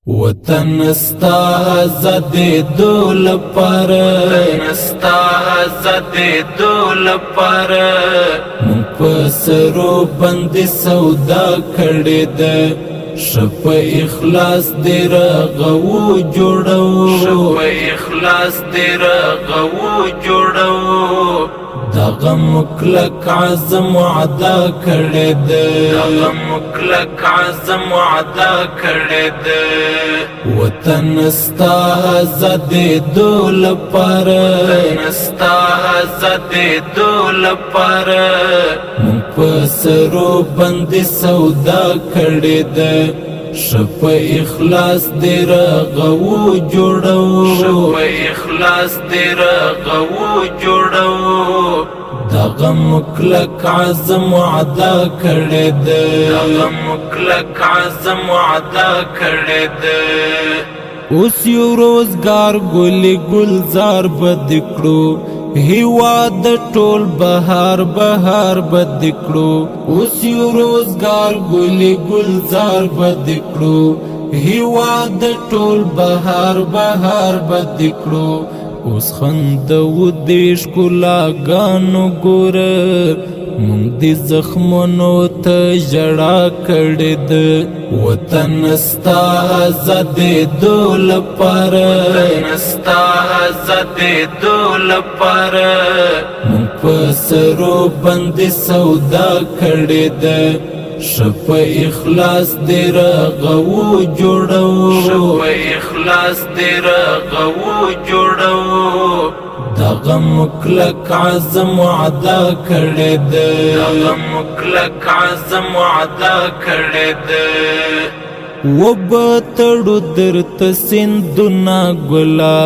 وطن ستا زدیدو لپاره مون په سرو باندې سودا کړې ده شپ اخلاص دې رغو جوړو دغه مکلک عزم وعده کړې ده وطن ستا زدیدو لپاره مون په سرو باندې سودا کړې ده شپ اخلاص دې رغو جوړو دغه مکلک عزم وعده کړې ده اوس یو روزګار ګل گلزار بد کړو هیواد ټول بهار بد کړو اوس یو روزګار ګل گلزار بد کړو هیواد ټول بهار بد کړو اوس خندو دیش ګلاګانو ګور مونږ دې زخمونو ته ژړا کړې ده وطن ستا زدیدو لپاره مونږ په سرو باندې سودا کړې ده شپ اخلاص دې رغو جوړو دغه مکلک عزم وعده کړې ده وبتړو درته سیندونه ګلا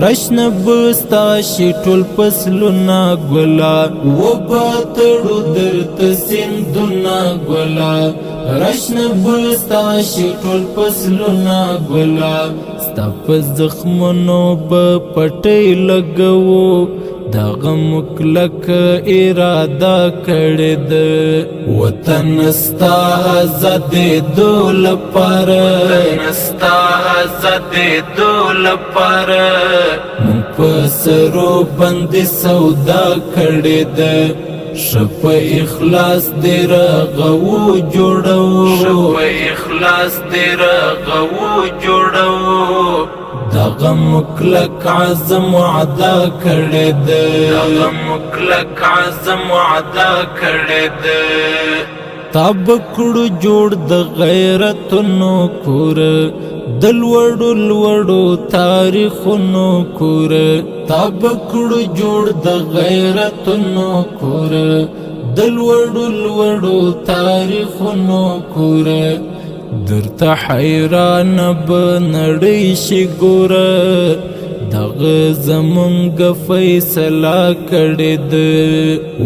رشن بستا شي ټول فصلونه ګلا وبتړو درته سیندونه ګلا رشن بستا شي ټول فصلونه ګلا ستا په زخمونو به پټۍ لګوو دغه مکلک اراده کړې ده وطن ستا زدیدو لپاره مون په سرو باندې سودا کړې ده شپ اخلاص دې رغو جوړو دغه مکلک عزم وعده کړې ده تاب کړو جوړ د غیرتونو کور د لوړو تاریخونو کور تاب کړو جوړ د غیرتونو کور د لوړو تاریخونو کور درته حیران به نړۍ شي ګوره دغه زمونږ فیصله کړې ده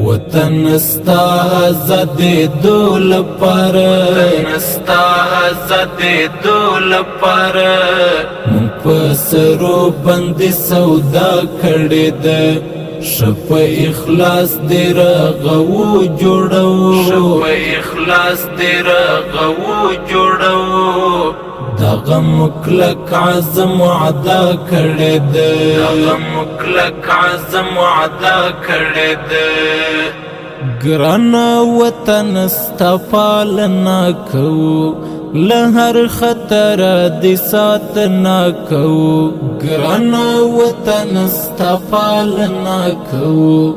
وطن ستا زدیدو لپاره مون په سرو باندې سودا کړې ده شپ اخلاص دې رغو جوړو دغه مکلک عزم وعده کړې ده ګران وطن ستا پالنا کوو له هر خطر دې ساتنه کوو ګران وطن ستا پالنا کوو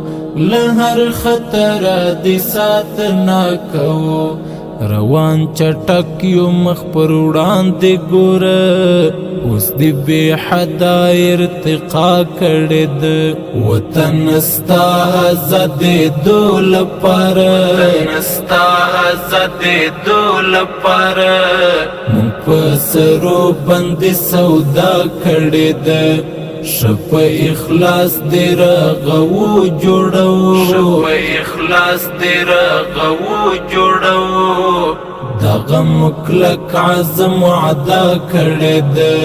له هر خطر دې ساتنه کوو روان چټک یو مخ پر وړاندې ګوره اوس دې بې حده ارتقا کړې ده وطن ستا زدیدو لپاره مون په سرو باندې سودا کړې ده شپ اخلاص دې رغو جوړو دغه مکلک عزم وعده کړې ده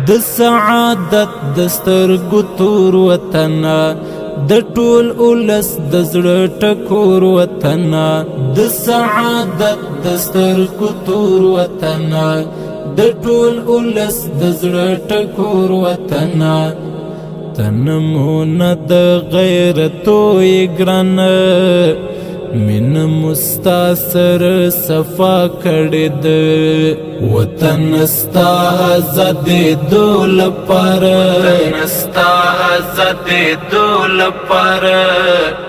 د سعادت د سترګو تور وطن د ټول اولس د زړه ټکور وطنا د سعادت د سترګو تور وطنا د ټول اولس د زړه ټکور وطنا تنمونه د غیرتو یې ګرانه من مستاثر صفا کړی د وطن ستا آزادېدو لپاره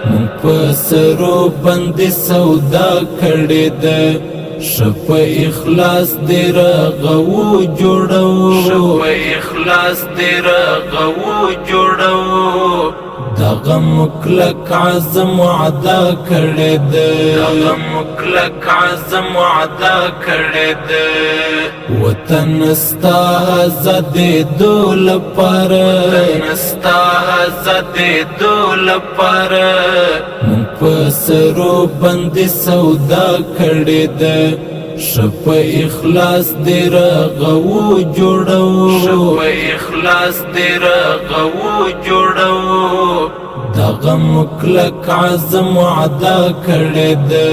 مونږ په سرو باندې سودا کړې ده ښه په اخلاص دې رغوو جوړوو دغه مکلک عزم وعده کړی ده وطن ستا آزادېدو لپاره مونږ په سرو باندې سودا کړې ده ښه په اخلاص دې رغوو جوړوو دغه مکلک عزم وعده کړی ده